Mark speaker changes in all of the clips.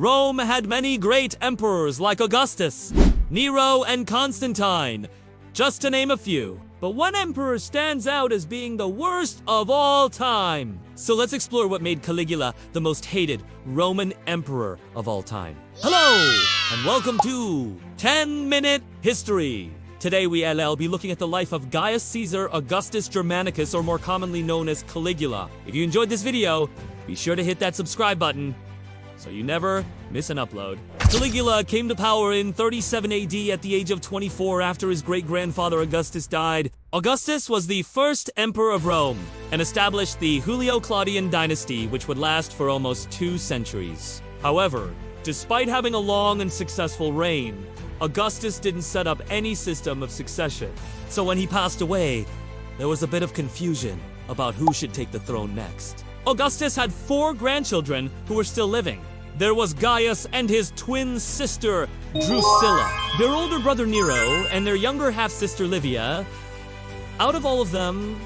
Speaker 1: Rome had many great emperors like Augustus, Nero, and Constantine, just to name a few. But one emperor stands out as being the worst of all time. So let's explore what made Caligula the most hated Roman emperor of all time. Hello, and welcome to 10-Minute History. Today we'll be looking at the life of Gaius Caesar Augustus Germanicus, or more commonly known as Caligula. If you enjoyed this video, be sure to hit that subscribe button so you never miss an upload. Caligula came to power in 37 AD at the age of 24 after his great-grandfather Augustus died. Augustus was the first emperor of Rome and established the Julio-Claudian dynasty, which would last for almost 2 centuries. However, despite having a long and successful reign, Augustus didn't set up any system of succession. So when he passed away, there was a bit of confusion about who should take the throne next. Augustus had 4 grandchildren who were still living. There was Gaius and his twin sister, Drusilla, their older brother Nero, and their younger half-sister Livia. Out of all of them,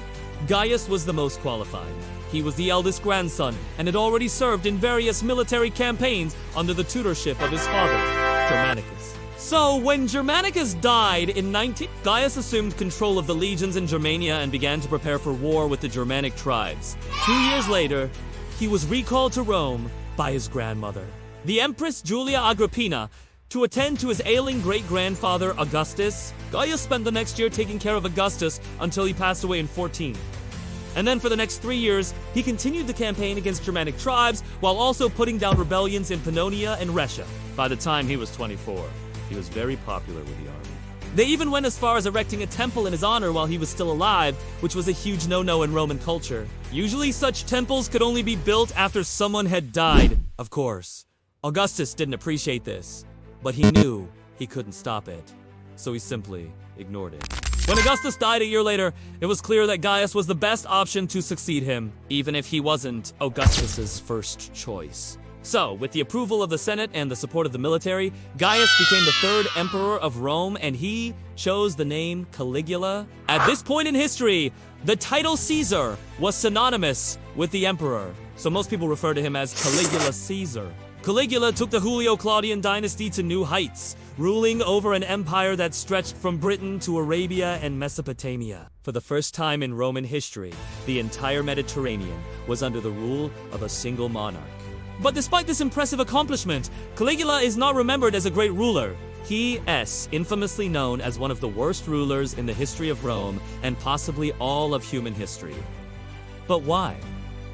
Speaker 1: Gaius was the most qualified. He was the eldest grandson and had already served in various military campaigns under the tutorship of his father, Germanicus. So, when Germanicus died in 19... Gaius assumed control of the legions in Germania and began to prepare for war with the Germanic tribes. 2 years later, he was recalled to Rome by his grandmother, the Empress Julia Agrippina, to attend to his ailing great-grandfather Augustus. Gaius spent the next year taking care of Augustus until he passed away in 14. And then for the next 3 years, he continued the campaign against Germanic tribes while also putting down rebellions in Pannonia and Rhaetia. By the time he was 24, he was very popular with the army. They even went as far as erecting a temple in his honor while he was still alive, which was a huge no-no in Roman culture. Usually such temples could only be built after someone had died. Of course, Augustus didn't appreciate this, but he knew he couldn't stop it, so he simply ignored it. When Augustus died a year later, it was clear that Gaius was the best option to succeed him, even if he wasn't Augustus's first choice. So, with the approval of the Senate and the support of the military, Gaius became the 3rd emperor of Rome, and he chose the name Caligula. At this point in history, the title Caesar was synonymous with the emperor, so most people refer to him as Caligula Caesar. Caligula took the Julio-Claudian dynasty to new heights, ruling over an empire that stretched from Britain to Arabia and Mesopotamia. For the first time in Roman history, the entire Mediterranean was under the rule of a single monarch. But despite this impressive accomplishment, Caligula is not remembered as a great ruler. He is infamously known as one of the worst rulers in the history of Rome and possibly all of human history. But why?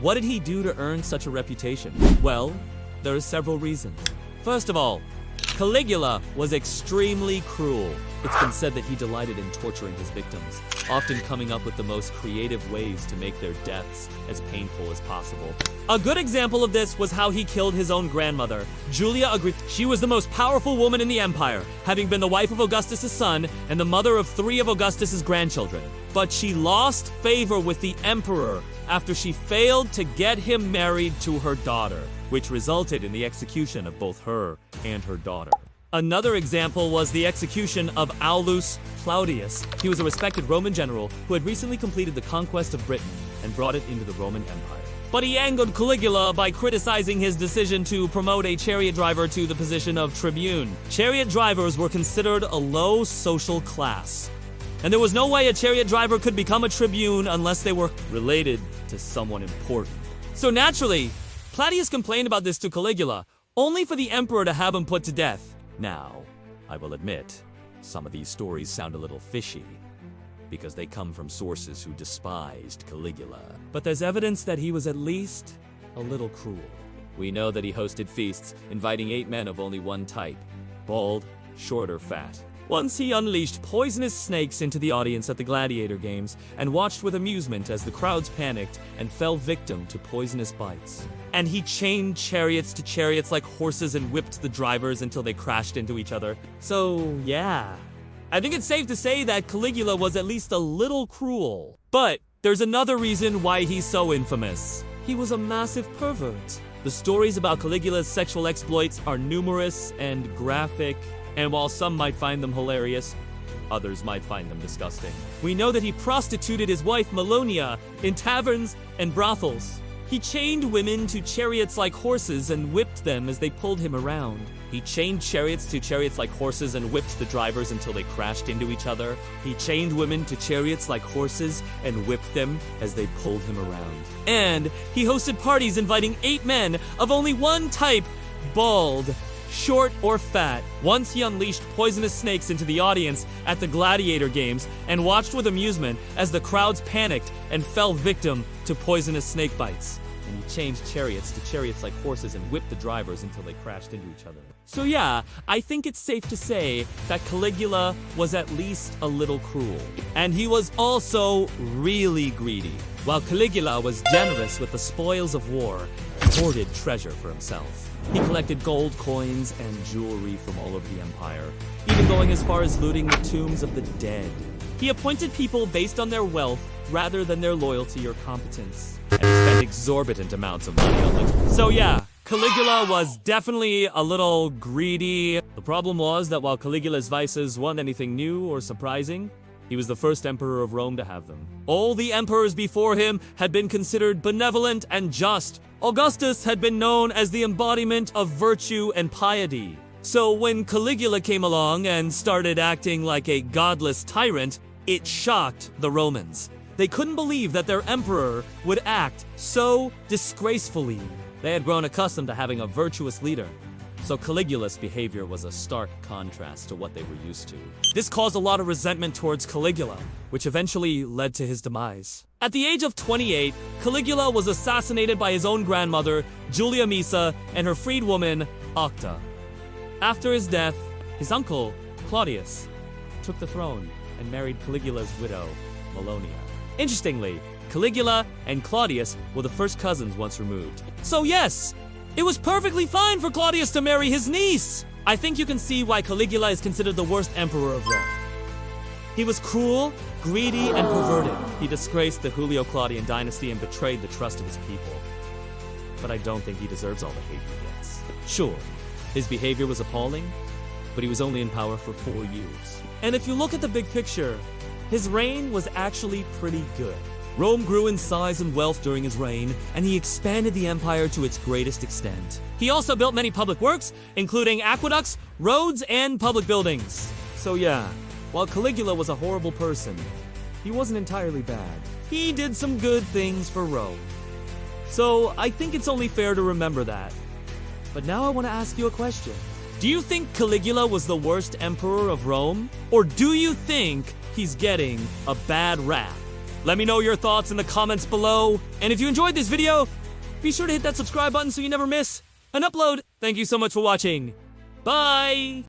Speaker 1: What did he do to earn such a reputation? Well, there are several reasons. First of all, Caligula was extremely cruel. It's been said that he delighted in torturing his victims, often coming up with the most creative ways to make their deaths as painful as possible. A good example of this was how he killed his own grandmother, Julia Agrippina. She was the most powerful woman in the empire, having been the wife of Augustus' son and the mother of 3 of Augustus' grandchildren. But she lost favor with the emperor after she failed to get him married to her daughter, which resulted in the execution of both her and her daughter. Another example was the execution of Aulus Claudius. He was a respected Roman general who had recently completed the conquest of Britain and brought it into the Roman Empire. But he angered Caligula by criticizing his decision to promote a chariot driver to the position of tribune. Chariot drivers were considered a low social class, and there was no way a chariot driver could become a tribune unless they were related to someone important. So naturally, Claudius complained about this to Caligula, only for the emperor to have him put to death. Now, I will admit, some of these stories sound a little fishy, because they come from sources who despised Caligula. But there's evidence that he was at least a little cruel. We know that he hosted feasts, inviting 8 men of only one type: bald, short, or fat. Once he unleashed poisonous snakes into the audience at the gladiator games and watched with amusement as the crowds panicked and fell victim to poisonous bites. And he chained chariots to chariots like horses and whipped the drivers until they crashed into each other. So, yeah. I think it's safe to say that Caligula was at least a little cruel. But there's another reason why he's so infamous. He was a massive pervert. The stories about Caligula's sexual exploits are numerous and graphic, and while some might find them hilarious, others might find them disgusting. We know that he prostituted his wife Melonia in taverns and brothels. He chained women to chariots like horses and whipped them as they pulled him around. He chained chariots to chariots like horses and whipped the drivers until they crashed into each other. He chained women to chariots like horses and whipped them as they pulled him around. And he hosted parties inviting 8 men of only one type: bald, short, or fat. Once he unleashed poisonous snakes into the audience at the gladiator games and watched with amusement as the crowds panicked and fell victim to poisonous snake bites. And he changed chariots to chariots like horses and whipped the drivers until they crashed into each other. So yeah, I think it's safe to say that Caligula was at least a little cruel. And he was also really greedy. While Caligula was generous with the spoils of war, he hoarded treasure for himself. He collected gold coins and jewelry from all over the empire, even going as far as looting the tombs of the dead. He appointed people based on their wealth rather than their loyalty or competence. And he spent exorbitant amounts of money on them. So yeah, Caligula was definitely a little greedy. The problem was that while Caligula's vices weren't anything new or surprising, he was the first emperor of Rome to have them. All the emperors before him had been considered benevolent and just. Augustus had been known as the embodiment of virtue and piety. So when Caligula came along and started acting like a godless tyrant, it shocked the Romans. They couldn't believe that their emperor would act so disgracefully. They had grown accustomed to having a virtuous leader. So Caligula's behavior was a stark contrast to what they were used to. This caused a lot of resentment towards Caligula, which eventually led to his demise. At the age of 28, Caligula was assassinated by his own grandmother, Julia Misa, and her freedwoman, Octa. After his death, his uncle, Claudius, took the throne and married Caligula's widow, Melonia. Interestingly, Caligula and Claudius were the first cousins once removed. So yes, it was perfectly fine for Claudius to marry his niece! I think you can see why Caligula is considered the worst emperor of Rome. He was cruel, greedy, and perverted. He disgraced the Julio-Claudian dynasty and betrayed the trust of his people. But I don't think he deserves all the hate he gets. Sure, his behavior was appalling, but he was only in power for 4 years. And if you look at the big picture, his reign was actually pretty good. Rome grew in size and wealth during his reign, and he expanded the empire to its greatest extent. He also built many public works, including aqueducts, roads, and public buildings. So yeah, while Caligula was a horrible person, he wasn't entirely bad. He did some good things for Rome. So I think it's only fair to remember that. But now I want to ask you a question. Do you think Caligula was the worst emperor of Rome? Or do you think he's getting a bad rap? Let me know your thoughts in the comments below. And if you enjoyed this video, be sure to hit that subscribe button so you never miss an upload. Thank you so much for watching. Bye!